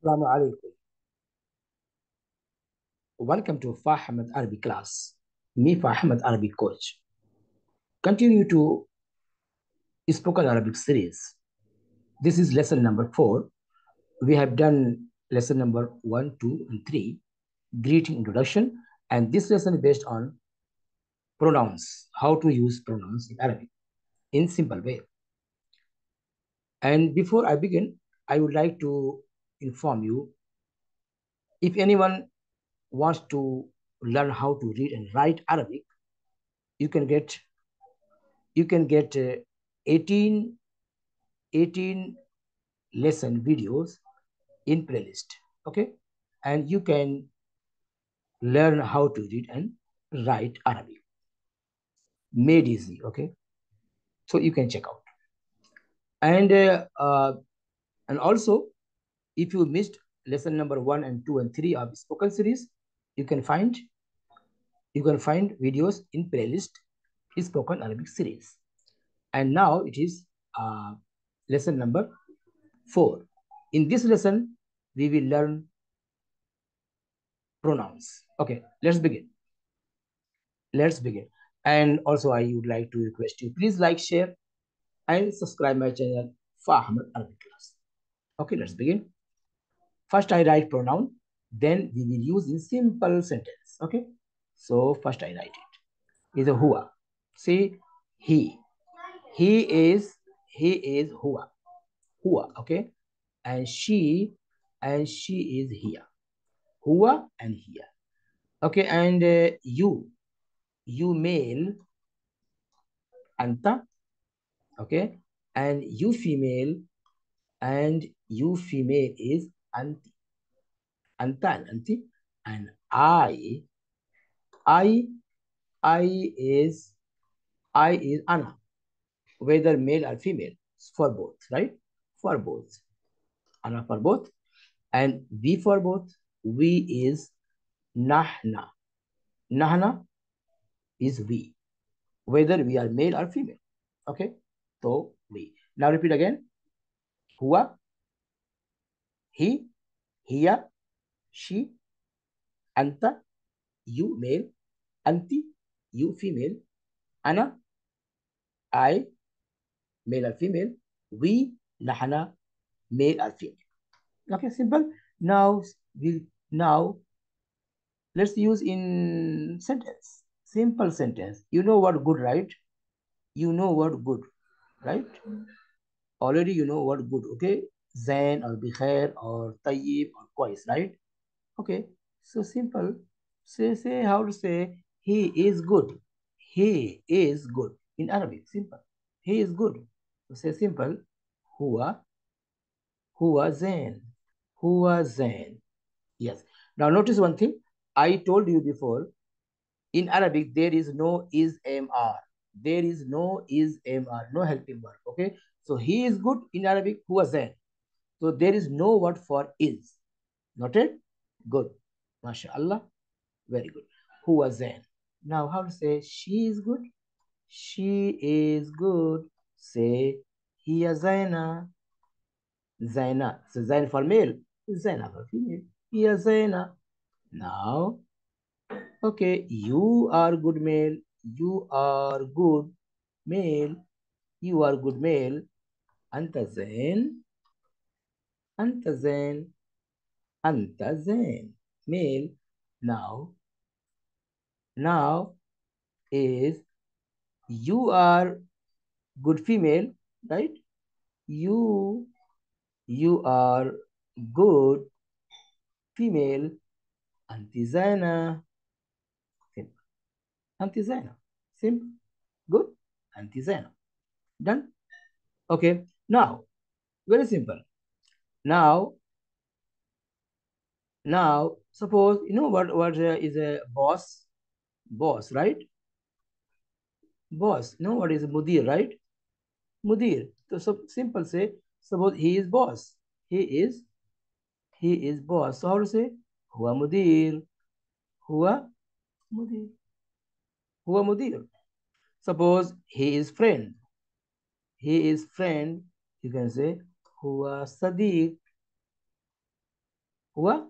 Assalamu alaikum. Welcome to Fa Ahmad Arabic class. Me, Fa Ahmad Arabic coach. Continue to spoken Arabic series. This is lesson number 4. We have done lesson number 1, 2, and 3, greeting introduction. And this lesson is based on pronouns, how to use pronouns in Arabic in simple way. And before I begin, I would like to inform you, if anyone wants to learn how to read and write Arabic, you can get 18 lesson videos in playlist. Okay, and you can learn how to read and write Arabic, made easy. Okay, so you can check out. And and also, if you missed lesson number 1 and 2 and 3 of spoken series, you can find videos in playlist spoken Arabic series. And now it is lesson number 4. In this lesson, we will learn pronouns. Okay, let's begin. And also, I would like to request you, please like, share, and subscribe my channel, Fa Ahmad Arabic class. Okay, let's begin. First, I write pronoun, then we will use in simple sentence. Okay, so first I write it. Is a huwa. See, he. He is huwa. Huwa. Okay, and she is here. Huwa and here. Okay, and you male, anta. Okay, and you female is anti. Anta and anti. And I I is ana, whether male or female, for both, right? For both. Ana for both. And we for both. We is nahna. Nahna is we, whether we are male or female. Okay, so we. Now repeat again. Huwa, he, hiya, she, anta, you male, anti, you female, ana, I, male or female, we, nahana, male or female. Okay, simple. Now we now let's use in sentence. Simple sentence. You know what good, right? You know what good, right? Already you know what good, okay? Zain or bikhair or tayyib or quais, right? Okay, so simple. Say how to say he is good. He is good in Arabic. Simple. He is good. So say simple. Huwa, huwa zain. Huwa zain. Yes. Now notice one thing. I told you before, in Arabic there is no is mr. There is no is mr. No helping verb. Okay. So he is good in Arabic. Huwa zain. So there is no word for is. Noted? Good. MashaAllah. Very good. Who was then? Now, how to say she is good? She is good. Say hiya Zaina. Zaina. So Zaina for male. Zaina for female. Hiya Zaina. Now, okay, you are good male. You are good male. You are good male. Anta Zain. Anta Zain. Anta Zain. Male. Now, now is you are good female, right? You are good female. Antizana. Simple. Antizana. Simple. Good. Antizana. Done. Okay. Now, very simple. Now, suppose you know what is a boss? Boss, right? Boss. You know what is a mudir, right? Mudir. So simple say, suppose he is boss. He is boss. So how to say? Huwa mudir. Huwa mudir. Huwa mudir. Suppose he is friend. He is friend. You can say huwa sadiq. हुआ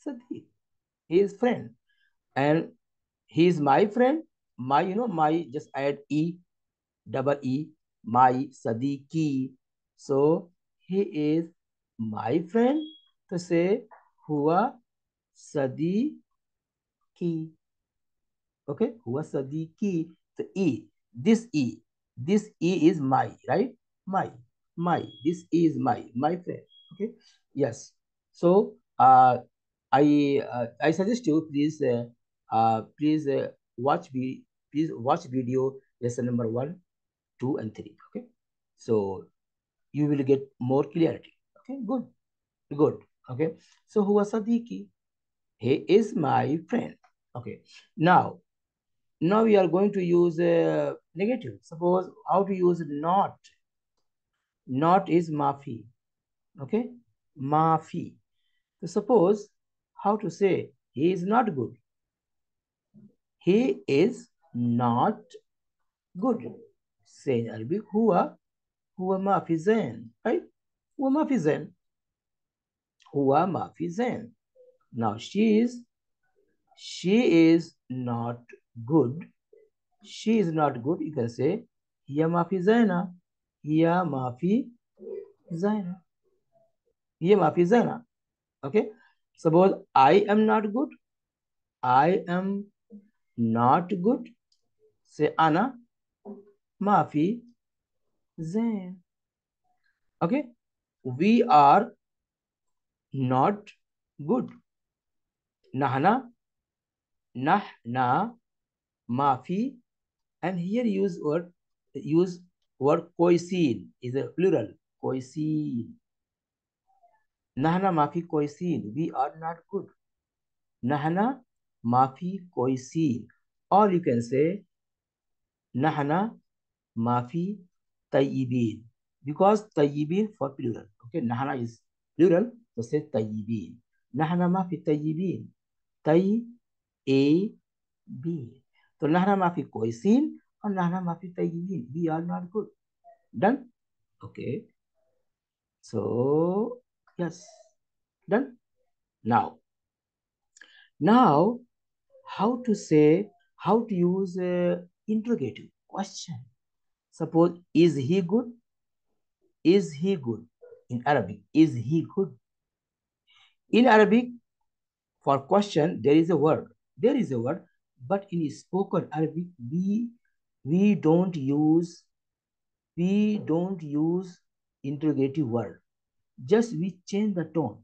Sadiq. He is friend. And he is my friend. My, my, just add E, double E, my Sadiqi. So he is my friend. To say हुआ Sadiqi. Okay, हुआ Sadiqi. The E, this E, this E is my, right? My. This E is my friend. Okay, yes. So I suggest you please watch please watch video lesson number 1, 2, and 3. Okay, so you will get more clarity. Okay, good. Okay, so huwa Sadiki, he is my friend. Okay, now we are going to use negative. Suppose how to use not. Not is mafi. Okay, mafi. So suppose how to say he is not good. He is not good. Say in Arabic, huwa ma fi zain. Right? Huwa ma fi zain. Huwa ma fi zain. Now she is not good. She is not good. You can say hiya ma fi zaina. Hiya ma fi zaina. Hiya ma fi zaina. Okay. Suppose I am not good. I am not good. Say ana ma fi zain. Okay. We are not good. Nahna, nahna, mafi, and here use word koisin is a plural. Koisin. Nahna mafi koisin. We are not good. Nahna mafi koisin. Or you can say nahna mafi tayyibin. Because tayyibin for plural. Okay, nahna is plural, so say tayyibin. Nahna mafi tayyibin. Tay A B. तो नहना माफी कोइसिन और नहना माफी तय्यबीन. We are not good. Done? Okay. So yes, done. Now, how to use interrogative question. Suppose is he good? Is he good? In Arabic, is he good? In Arabic, for question there is a word. There is a word, but in spoken Arabic we don't use interrogative word. Just we change the tone.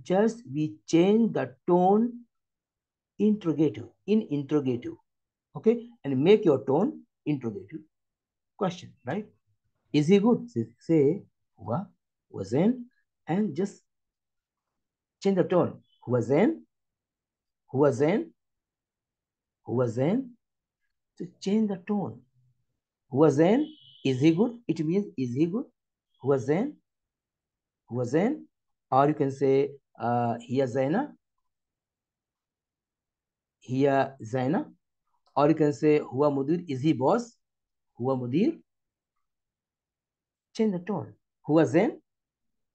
Just we change the tone interrogative in interrogative. Okay, and make your tone interrogative question, right? Is he good? Say huwa, wazen, and just change the tone. Huwazen, huwazen, huwazen. To change the tone. Huwazen, is he good? It means is he good? Huwazen, huwazen, or you can say hiya zaina, hiya zaina, or you can say huwa mudir, is he boss? Huwa mudir. Change the tone. Huwa zain,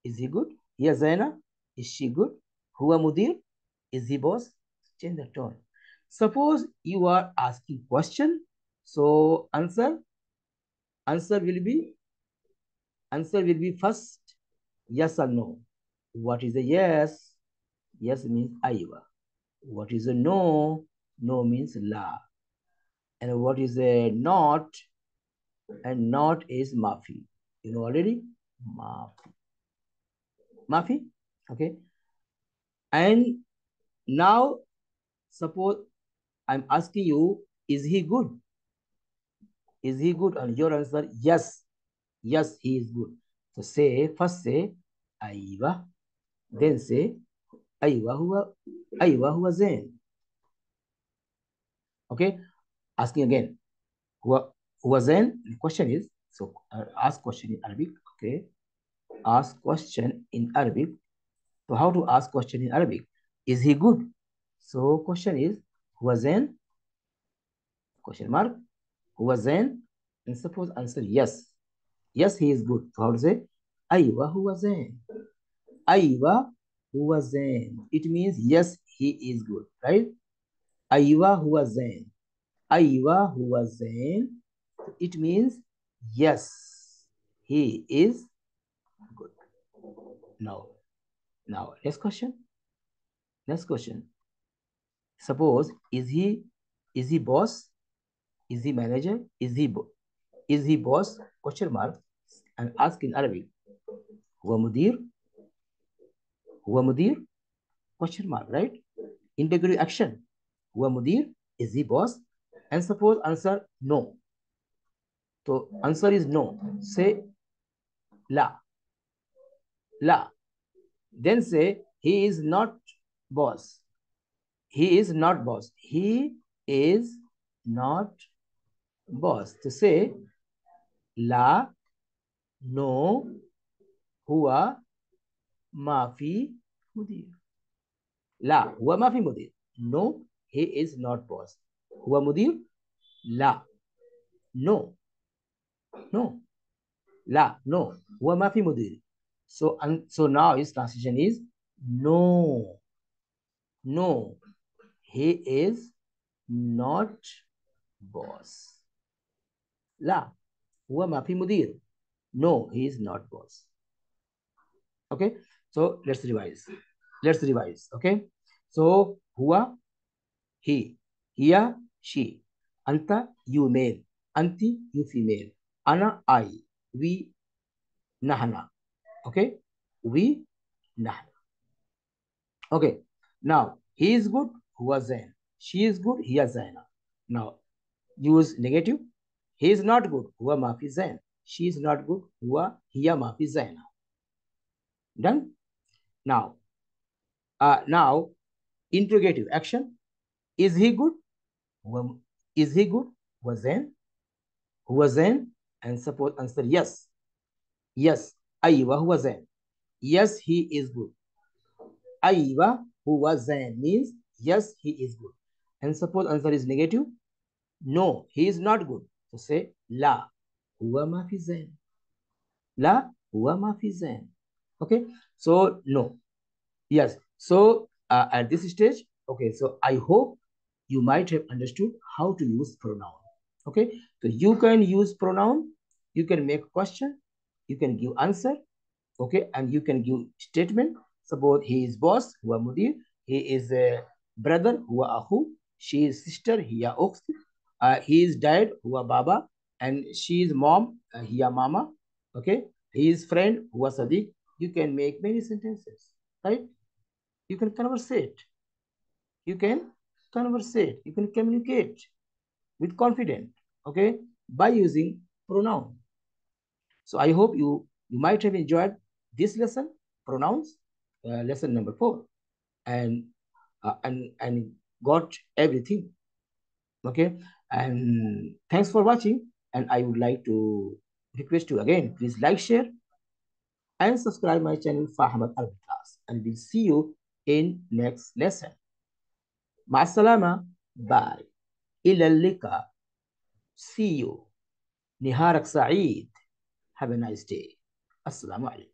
is he good? Hiya zaina, is she good? Huwa mudir, is he boss? Change the tone. Suppose you are asking question, so answer will be first yes or no. What is a yes? Yes means aywa. What is a no? No means la. And what is a not? And not is mafi. You know already? Mafi. Mafi? Okay. And now, suppose I'm asking you, is he good? Is he good? And your answer, yes. Yes, he is good. So first say, aywa. Then say, aywa huwa zain. Okay. Asking again, huwa zain? The question is, so ask question in Arabic. Okay. Ask question in Arabic. So how to ask question in Arabic? Is he good? So question is, huwa zain? Question mark. Huwa zain? And suppose answer yes. Yes, he is good. So how to say? Aywa huwa zain. Aywa huwa zain. It means yes, he is good, right? Aywa huwa zain. Aywa huwa zain. It means yes, he is good. Now, next question. Next question. Suppose is he boss? Is he manager? Is he boss? Question mark. And ask in Arabic. هو مدير? هو مدير? Question mark, right? Integrative action. هو مدير? Is he boss? And suppose answer no. So answer is no. Say la. La. Then say he is not boss. He is not boss. He is not boss. To say la, no, huwa, mafi, mudir. La, huwa mafi mudir. No, he is not boss. Huwa mudir? La. No. No. La. No. Huwa mafi mudir. So now his transition is no. No. He is not boss. La. Huwa mafi mudir. No, he is not boss. Okay. So let's revise. Okay. So huwa, he, hiya, she, anta, you male, anti, you female, ana, I, we, nahna. Okay. We, nahna. Okay. Now he is good, huwa zain. She is good, hiya zaina. Now use negative. He is not good, huwa mafi zain. She is not good, huwa, hiya mafi zaina. Done. Now interrogative action. Is he good? Is he good? Huwa zain. And suppose answer yes. Yes. Aywa huwa zain. Yes, he is good. Aywa huwa zain means yes, he is good. And suppose answer is negative. No, he is not good. So say la huwa ma fi zain. La huwa ma fi zain. Okay. So no. Yes. So at this stage, okay. So I hope you might have understood how to use pronoun. Okay. So you can use pronoun. You can make question. You can give answer. Okay. And you can give statement. Suppose he is boss, huwa mudir. He is a brother, huwa akhu. She is sister, hiya ukht. He is dad, huwa baba. And she is mom, hiya mama. Okay. He is friend, huwa sadiq. You can make many sentences, right? You can conversate. You can conversate. You can communicate with confidence, okay, by using pronoun. So I hope you might have enjoyed this lesson, pronouns, lesson number 4, and got everything, okay. And thanks for watching. And I would like to request you again, please like, share, and subscribe my channel Fa Ahmad Arabic class. And we'll see you in next lesson. مع السلامة. باي. إلى اللقاء. See you. نهارك سعيد. Have a nice day. السلام عليكم.